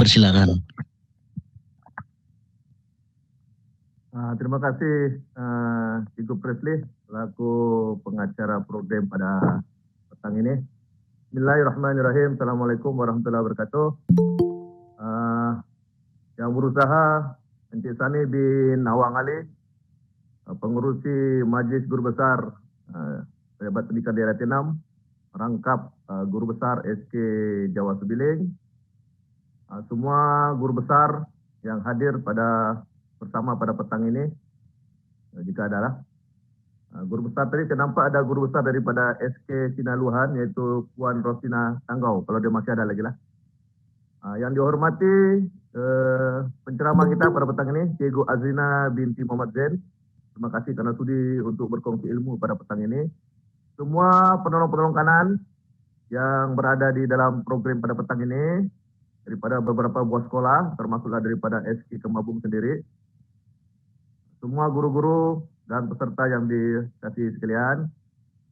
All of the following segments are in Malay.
Dipersilakan. Terima kasih Cikgu Presley selaku pengacara program pada petang ini. Bismillahirrahmanirrahim. Assalamualaikum warahmatullahi wabarakatuh. Yang berusaha Encik Sani bin Awang Ali, pengurusi Majlis Guru Besar Pejabat Pendidikan Daerah T6, rangkap Guru Besar SK Jawa Sebiling, semua guru besar yang hadir bersama pada petang ini, jika adalah guru besar tadi, saya nampak ada guru besar daripada SK Sinaluhan, iaitu Puan Rosina Tanggau, kalau dia masih ada lagi lah. Yang dihormati penceramah kita pada petang ini, Cikgu Azrina binti Muhammad Zain. Terima kasih kerana sudi untuk berkongsi ilmu pada petang ini. Semua penolong-penolong kanan yang berada di dalam program pada petang ini, daripada beberapa buah sekolah, termasuklah daripada SK Kemabung sendiri. Semua guru-guru dan peserta yang dikasihi sekalian,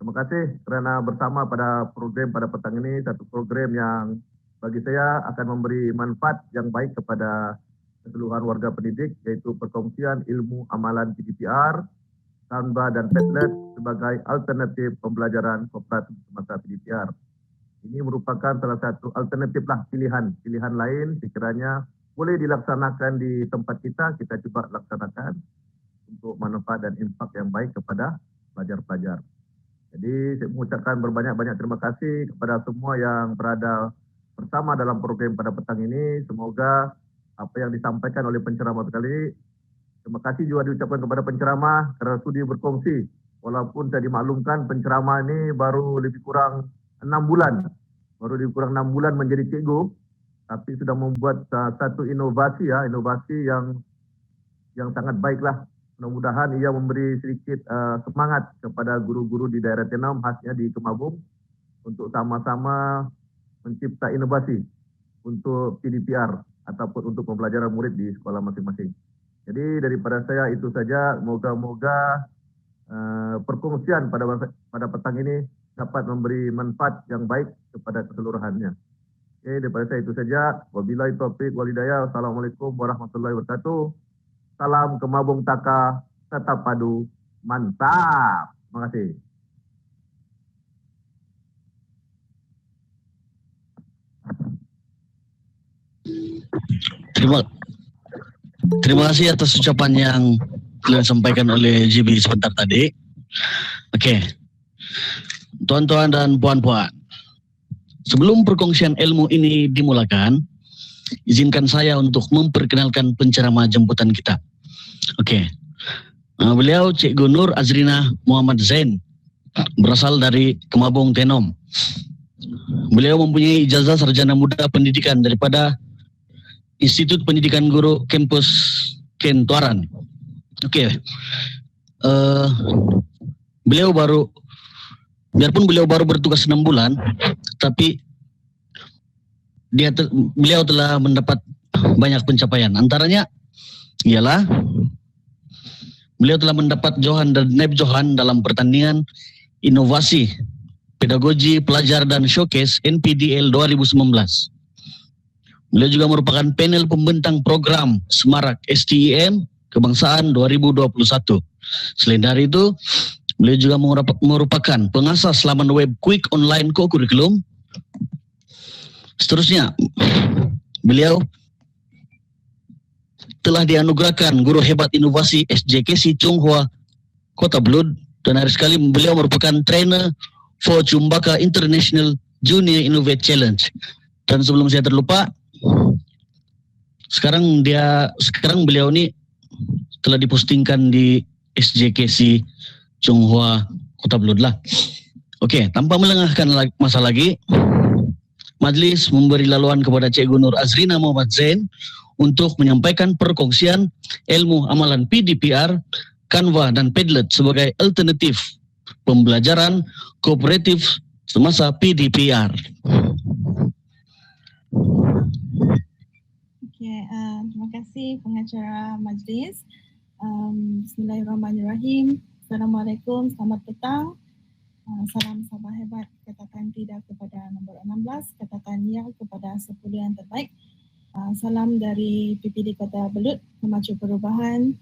terima kasih kerana bersama pada program pada petang ini, satu program yang bagi saya akan memberi manfaat yang baik kepada keseluruhan warga pendidik, yaitu perkongsian ilmu amalan PDPR, Canva dan Padlet sebagai alternatif pembelajaran kooperatif semasa PDPR. Ini merupakan salah satu alternatif lah, pilihan lain sekiranya boleh dilaksanakan di tempat kita cuba laksanakan untuk manfaat dan impak yang baik kepada pelajar-pelajar. Jadi saya mengucapkan berbanyak-banyak terima kasih kepada semua yang berada bersama dalam program pada petang ini. Semoga apa yang disampaikan oleh penceramah kali, terima kasih juga diucapkan kepada penceramah kerana sudi berkongsi. Walaupun saya dimaklumkan penceramah ini baru lebih kurang 6 bulan. Baru lebih kurang 6 bulan menjadi cikgu, tapi sudah membuat satu inovasi yang sangat baiklah. Mudah-mudahan ia memberi sedikit semangat kepada guru-guru di daerah T6, khasnya di Kemabung, untuk sama-sama mencipta inovasi untuk PDPR ataupun untuk pembelajaran murid di sekolah masing-masing. Jadi daripada saya itu saja, moga-moga perkongsian pada petang ini dapat memberi manfaat yang baik kepada keseluruhannya. Oke, daripada saya itu saja. Wabillahi taufiq wal hidayah. Assalamualaikum warahmatullahi wabarakatuh. Salam Kemabung Taka, tetap padu, mantap. Terima kasih. Terima kasih atas ucapan yang telah disampaikan oleh JB sebentar tadi. Oke, tuan-tuan dan puan-puan, sebelum perkongsian ilmu ini dimulakan, izinkan saya untuk memperkenalkan penceramah jemputan kita. Oke, beliau Cikgu Nur Azrina Muhammad Zain, berasal dari Kemabung T6. Beliau mempunyai ijazah sarjana muda pendidikan daripada Institut Pendidikan Guru Kampus Kentuaran. Oke, biarpun beliau baru bertugas 6 bulan, tapi beliau telah mendapat banyak pencapaian. Antaranya ialah beliau telah mendapat Johan dan Neb Johan dalam pertandingan inovasi pedagogi pelajar dan showcase NPDL 2019. Beliau juga merupakan panel pembentang program Semarak STIM Kebangsaan 2021. Selain dari itu, beliau juga merupakan pengasas laman web Quick Online Co-Curriculum. Seterusnya, beliau telah dianugerahkan Guru Hebat Inovasi SJKC Chonghua Kota Belud, dan hari sekali beliau merupakan trainer for Chumbaka International Junior Innovate Challenge. Dan sebelum saya terlupa, sekarang beliau ini telah dipostingkan di SJKC Chonghua Kota Belud lah. Oke, tanpa melengahkan masa lagi, Majlis memberi laluan kepada Cikgu Nur Azrina Muhammad Zain untuk menyampaikan perkongsian ilmu amalan PDPR, Canva dan Padlet sebagai alternatif pembelajaran kooperatif semasa PDPR. Terima kasih pengacara majlis. Bismillahirrahmanirrahim. Assalamualaikum, selamat petang. Salam sabah hebat, katakan tidak kepada nombor 16, katakan ya kepada 10 yang terbaik. Salam dari PPD Kota Belud, Pemaju Perubahan.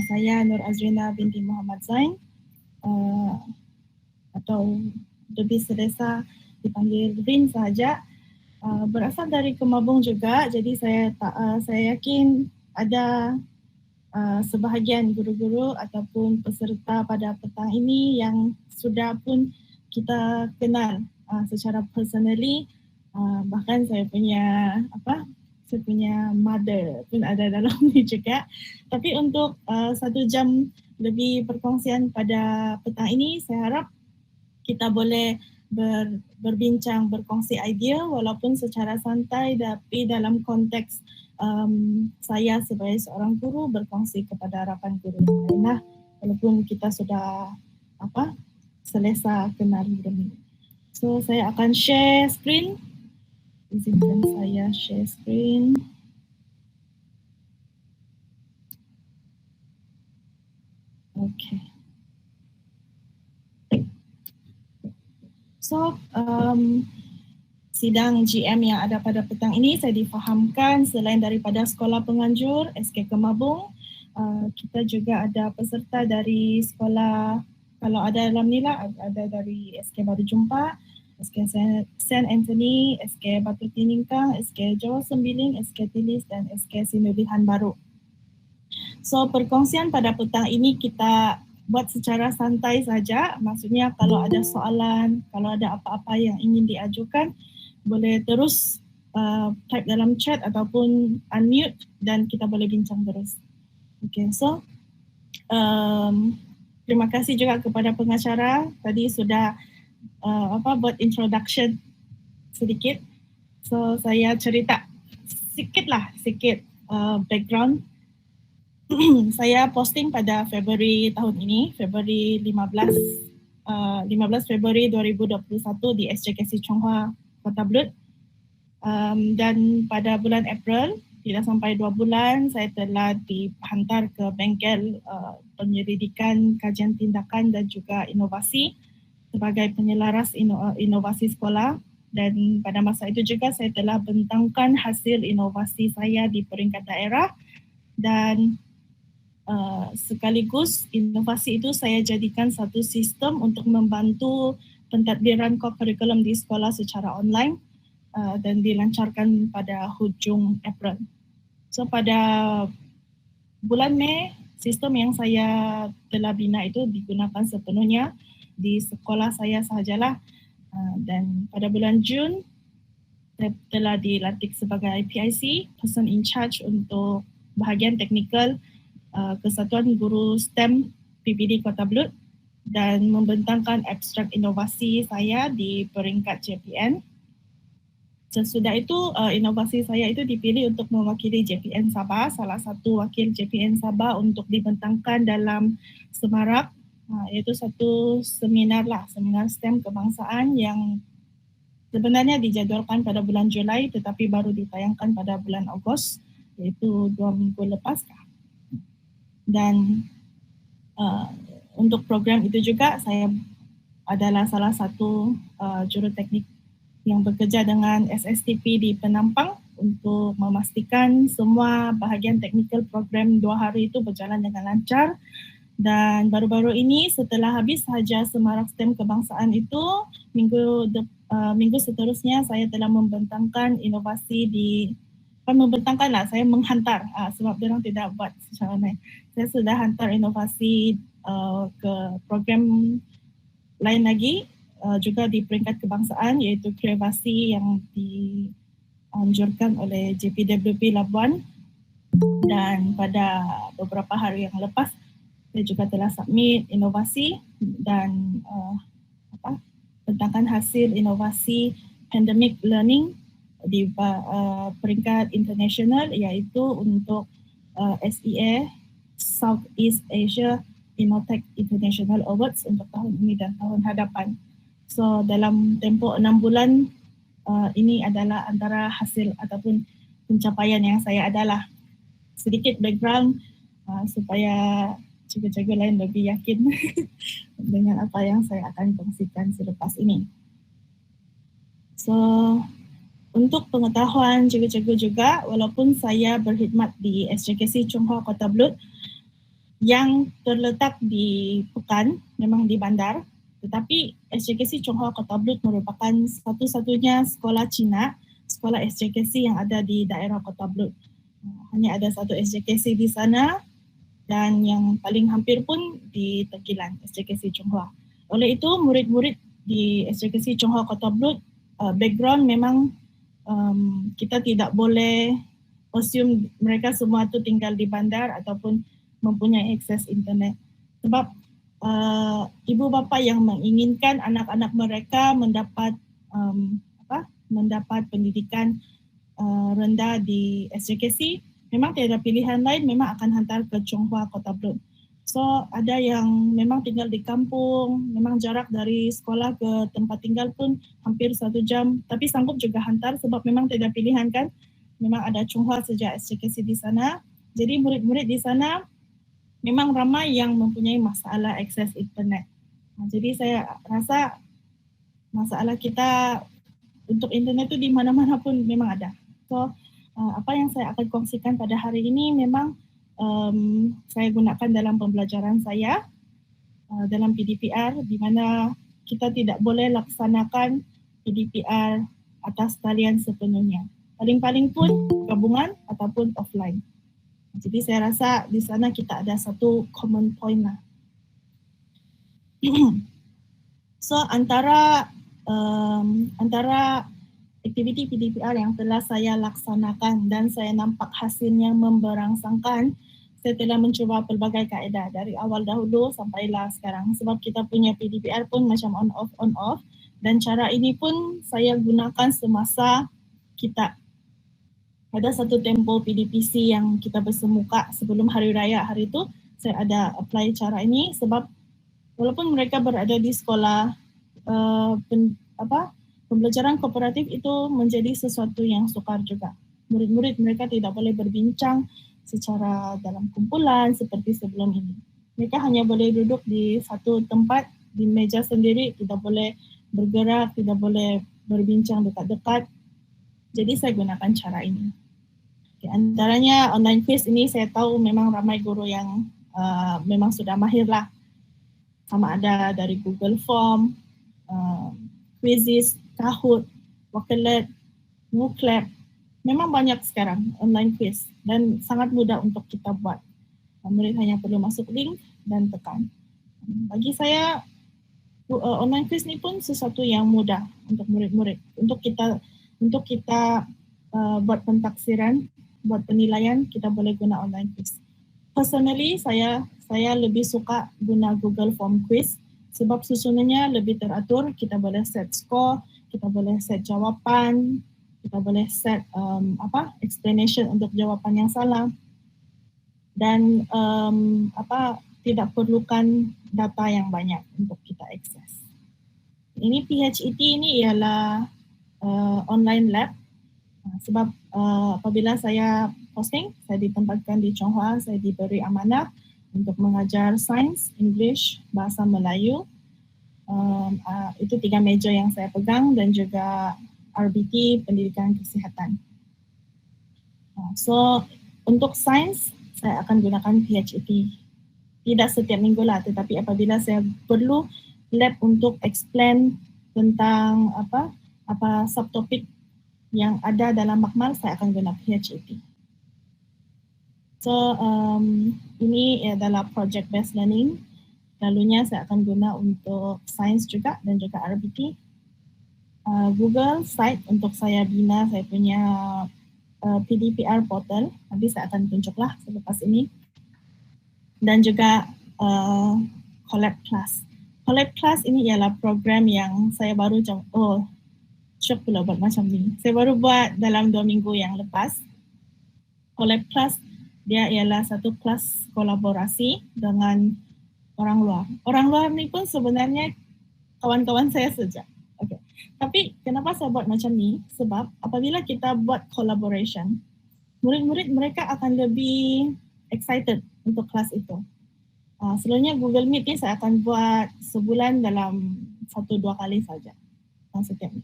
Saya Nur Azrina binti Muhammad Zain, atau lebih selesa dipanggil Rin sahaja. Berasal dari Kemabung juga, jadi saya yakin ada sebahagian guru-guru ataupun peserta pada petang ini yang sudah pun kita kenal secara personally, bahkan saya punya mother pun ada dalam ni juga. Tapi untuk 1 jam lebih perkongsian pada petang ini, saya harap kita boleh berbincang, berkongsi idea walaupun secara santai, tapi dalam konteks saya sebagai seorang guru berkongsi kepada harapan guru yang lain lah, walaupun kita sudah selesa kenal guru. So saya akan share screen. Izinkan saya share screen. Okay. So, sidang GM yang ada pada petang ini saya difahamkan selain daripada Sekolah Penganjur SK Kemabung, kita juga ada peserta dari sekolah, kalau ada dalam ni lah, ada dari SK Baru Jumpa, SK St. Anthony, SK Batu Tiningkang, SK Jawa Sembiling, SK Tilis dan SK Sinulihan Baru. So perkongsian pada petang ini kita buat secara santai saja, maksudnya kalau ada soalan, kalau ada apa-apa yang ingin diajukan, boleh terus type dalam chat ataupun unmute dan kita boleh bincang terus. Okay, so terima kasih juga kepada pengacara, tadi sudah buat introduction sedikit. So saya cerita sikit background. Saya posting pada Februari tahun ini, Februari 15 Februari 2021 di SJKC Chonghua Kota Belud. Dan pada bulan April, tidak sampai 2 bulan, saya telah dihantar ke bengkel penyelidikan, kajian tindakan dan juga inovasi sebagai penyelaras inovasi sekolah. Dan pada masa itu juga saya telah bentangkan hasil inovasi saya di peringkat daerah, dan sekaligus inovasi itu saya jadikan satu sistem untuk membantu pentadbiran kurikulum di sekolah secara online dan dilancarkan pada hujung April. So pada bulan Mei, sistem yang saya telah bina itu digunakan sepenuhnya di sekolah saya sahajalah, dan pada bulan Jun saya telah dilantik sebagai PIC, Person in Charge untuk bahagian teknikal Kesatuan Guru STEM PPD Kota Belud, dan membentangkan abstrak inovasi saya di peringkat JPN. Sesudah itu inovasi saya itu dipilih untuk mewakili JPN Sabah, salah satu wakil JPN Sabah untuk dibentangkan dalam Semarak, iaitu satu seminar STEM kebangsaan yang sebenarnya dijadualkan pada bulan Julai tetapi baru ditayangkan pada bulan Ogos, iaitu 2 minggu lepas. Dan untuk program itu juga saya adalah salah satu juruteknik yang bekerja dengan SSTP di Penampang untuk memastikan semua bahagian teknikal program 2 hari itu berjalan dengan lancar. Dan baru-baru ini setelah habis sahaja Semarak STEM kebangsaan itu, minggu seterusnya saya telah membentangkan inovasi saya menghantar sebab dia orang tidak buat secara lain. Saya sudah hantar inovasi ke program lain lagi juga di peringkat kebangsaan, iaitu kreasi yang dianjurkan oleh JPWP Labuan, dan pada beberapa hari yang lepas saya juga telah submit inovasi dan bentangkan hasil inovasi pandemic learning di peringkat international, iaitu untuk SEA Southeast Asia Innotech International Awards untuk tahun ini dan tahun hadapan. So dalam tempoh 6 bulan ini adalah antara hasil ataupun pencapaian yang saya adalah. Sedikit background supaya cikgu-cikgu lain lebih yakin dengan apa yang saya akan kongsikan selepas ini. So Untuk pengetahuan cikgu-cikgu juga, walaupun saya berkhidmat di SJKC Chonghua Kota Belud yang terletak di Pekan, memang di bandar, tetapi SJKC Chonghua Kota Belud merupakan satu-satunya sekolah Cina, sekolah SJKC yang ada di daerah Kota Belud. Hanya ada satu SJKC di sana dan yang paling hampir pun di Tekilan, SJKC Chonghua. Oleh itu, murid-murid di SJKC Chonghua Kota Belud, background memang kita tidak boleh assume mereka semua tu tinggal di bandar ataupun mempunyai akses internet. Sebab ibu bapa yang menginginkan anak-anak mereka mendapat mendapat pendidikan rendah di SJKC, memang tiada pilihan lain, memang akan hantar ke Chonghua Kota Belud. So ada yang memang tinggal di kampung, memang jarak dari sekolah ke tempat tinggal pun hampir 1 jam, tapi sanggup juga hantar sebab memang tidak pilihan kan. Memang ada Chonghua sejak SJKC di sana. Jadi murid-murid di sana memang ramai yang mempunyai masalah akses internet. Jadi saya rasa masalah kita untuk internet itu di mana-mana pun memang ada. So apa yang saya akan kongsikan pada hari ini memang saya gunakan dalam pembelajaran saya dalam PDPR, di mana kita tidak boleh laksanakan PDPR atas talian sepenuhnya. Paling-paling pun gabungan ataupun offline. Jadi saya rasa di sana kita ada satu common point lah. So antara aktiviti PDPR yang telah saya laksanakan dan saya nampak hasilnya memberangsangkan, saya telah mencuba pelbagai kaedah dari awal dahulu sampailah sekarang. Sebab kita punya PDPR pun macam on off dan cara ini pun saya gunakan semasa kita ada satu tempo PDPC yang kita bersemuka sebelum hari raya hari itu. Saya ada apply cara ini sebab walaupun mereka berada di sekolah pembelajaran kooperatif itu menjadi sesuatu yang sukar juga. Murid-murid mereka tidak boleh berbincang secara dalam kumpulan seperti sebelum ini. Mereka hanya boleh duduk di satu tempat, di meja sendiri, tidak boleh bergerak, tidak boleh berbincang dekat-dekat. Jadi saya gunakan cara ini. Di antaranya online quiz ini saya tahu memang ramai guru yang memang sudah mahir lah. Sama ada dari Google Form, Quizzes, Kahoot, Wakelet, Moodle, memang banyak sekarang online quiz dan sangat mudah untuk kita buat. Murid hanya perlu masuk link dan tekan. Bagi saya, online quiz ni pun sesuatu yang mudah untuk murid-murid. Untuk kita buat pentaksiran, buat penilaian, kita boleh guna online quiz. Personally, saya lebih suka guna Google Form quiz sebab susunannya lebih teratur. Kita boleh set score, kita boleh set jawapan, kita boleh set explanation untuk jawapan yang salah dan tidak perlukan data yang banyak untuk kita akses. Ini PHET ini ialah online lab sebab apabila saya posting, saya ditempatkan di Chonghua, saya diberi amanah untuk mengajar sains, English, bahasa Melayu. Itu 3 meja yang saya pegang dan juga RBT, pendidikan kesihatan. So untuk sains, saya akan gunakan PHET. Tidak setiap minggu lah, tetapi apabila saya perlu lab untuk explain tentang apa subtopik yang ada dalam makmal, saya akan guna PHET. So ini adalah project based learning. Lalunya saya akan guna untuk sains juga dan juga RBT. Google Site untuk saya bina saya punya PDPR portal. Nanti saya akan tunjuklah selepas ini. Dan juga Collab Class. Collab Class ini ialah program yang saya baru syok pula buat macam ni. Saya baru buat dalam 2 minggu yang lepas. Collab Class dia ialah satu kelas kolaborasi dengan orang luar. Orang luar ni pun sebenarnya kawan-kawan saya saja. Okay. Tapi kenapa saya buat macam ni? Sebab apabila kita buat collaboration, murid-murid mereka akan lebih excited untuk kelas itu. Selalunya Google Meet ni saya akan buat sebulan dalam 1-2 kali saja.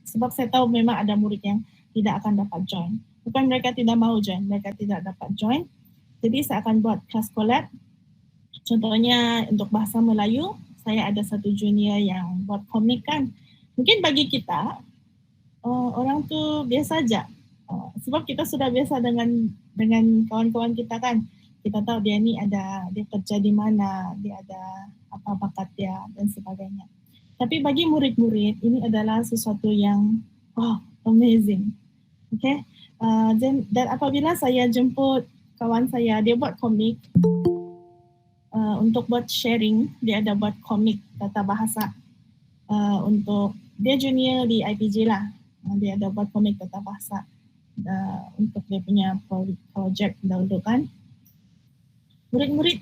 Sebab saya tahu memang ada murid yang tidak akan dapat join. Bukan mereka tidak mau join, mereka tidak dapat join. Jadi saya akan buat kelas collab. Contohnya untuk bahasa Melayu, saya ada satu junior yang buat komik kan. Mungkin bagi kita, orang tu biasa aja. Sebab kita sudah biasa dengan kawan-kawan kita kan. Kita tahu dia kerja di mana, dia ada apa bakat dia dan sebagainya. Tapi bagi murid-murid, ini adalah sesuatu yang amazing. Okay? Dan apabila saya jemput kawan saya, dia buat komik, untuk buat sharing, dia ada buat komik tata bahasa. Untuk dia junior di IPJ lah, dia ada buat komik tata bahasa untuk dia punya project dahulu kan. Murid-murid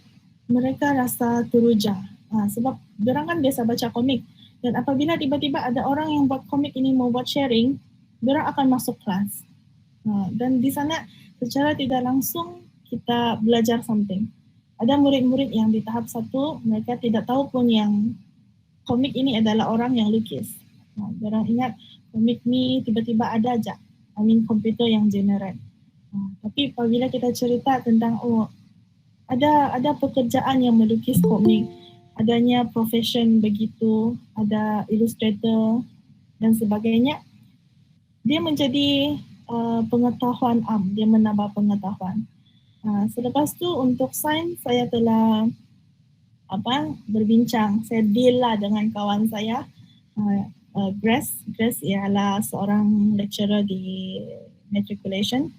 mereka rasa teruja sebab diorang kan biasa baca komik, dan apabila tiba-tiba ada orang yang buat komik ini mau buat sharing, diorang akan masuk kelas. Dan di sana secara tidak langsung kita belajar something. Ada murid-murid yang di tahap 1, mereka tidak tahu pun yang komik ini adalah orang yang lukis. Diorang ingat komik ni tiba-tiba ada aja, komputer yang generate. Tapi apabila kita cerita tentang ada pekerjaan yang melukis komik, adanya profession begitu, ada illustrator dan sebagainya, dia menjadi pengetahuan dia menambah pengetahuan. Selepas tu untuk sains saya telah berbincang, saya deal lah dengan kawan saya, Grace ialah seorang lecturer di matriculation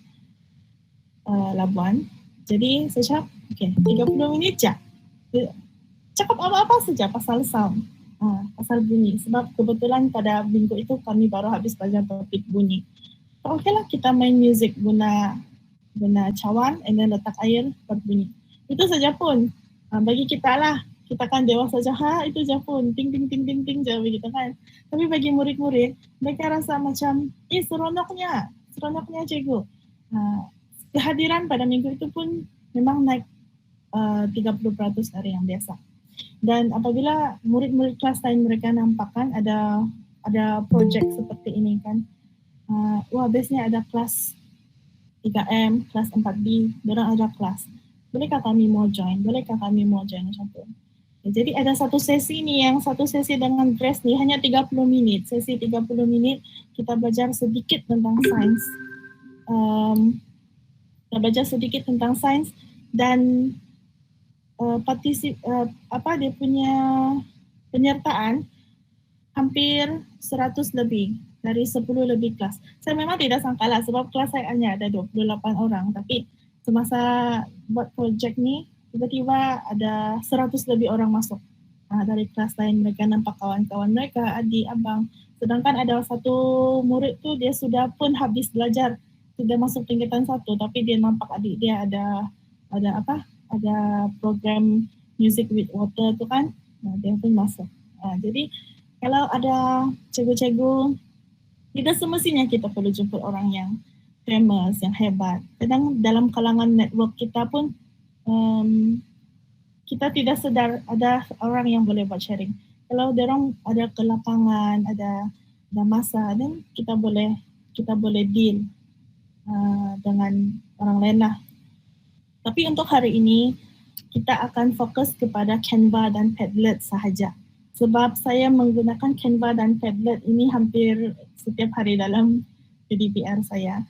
Labuan. Jadi saya cakap, 30 minit je. Cakap apa-apa saja pasal sound, pasal bunyi. Sebab kebetulan pada minggu itu kami baru habis belajar topik bunyi. So, lah kita main music guna cawan and then letak air berbunyi. Itu saja pun. Bagi kita lah, kita kan dewasa saja, itu saja pun. Ting ting ting ting ting je begitu kan. Tapi bagi murid-murid, mereka rasa macam, seronoknya cikgu. Kehadiran pada minggu itu pun memang naik 30% dari yang biasa. Dan apabila murid-murid kelas lain mereka nampak kan ada projek seperti ini kan, bestnya ada kelas 3M, kelas 4B, mereka ada kelas. Bolehkah kami mau join macam tu. Jadi ada satu sesi dengan Grace ni hanya 30 minit. Sesi 30 minit kita belajar sedikit tentang sains. Kita belajar sedikit tentang sains dan dia punya penyertaan hampir 100 lebih dari 10 lebih kelas. Saya memang tidak sangka lah sebab kelas saya hanya ada 28 orang, tapi semasa buat projek ni tiba-tiba ada 100 lebih orang masuk. Dari kelas lain mereka nampak kawan-kawan mereka, adik, abang. Sedangkan ada satu murid tu dia sudah pun habis belajar, sudah masuk tingkatan 1, tapi dia nampak adik dia ada program Music with Water tu kan, dia pun masuk. Jadi kalau ada cikgu-cikgu, tidak semestinya kita perlu jemput orang yang famous, yang hebat. Kadang dalam kalangan network kita pun kita tidak sedar ada orang yang boleh buat sharing. Kalau orang ada ke lapangan, ada masa, dan kita boleh deal dengan orang lain lah. Tapi untuk hari ini, kita akan fokus kepada Canva dan Padlet sahaja. Sebab saya menggunakan Canva dan Padlet ini hampir setiap hari dalam PDPR saya.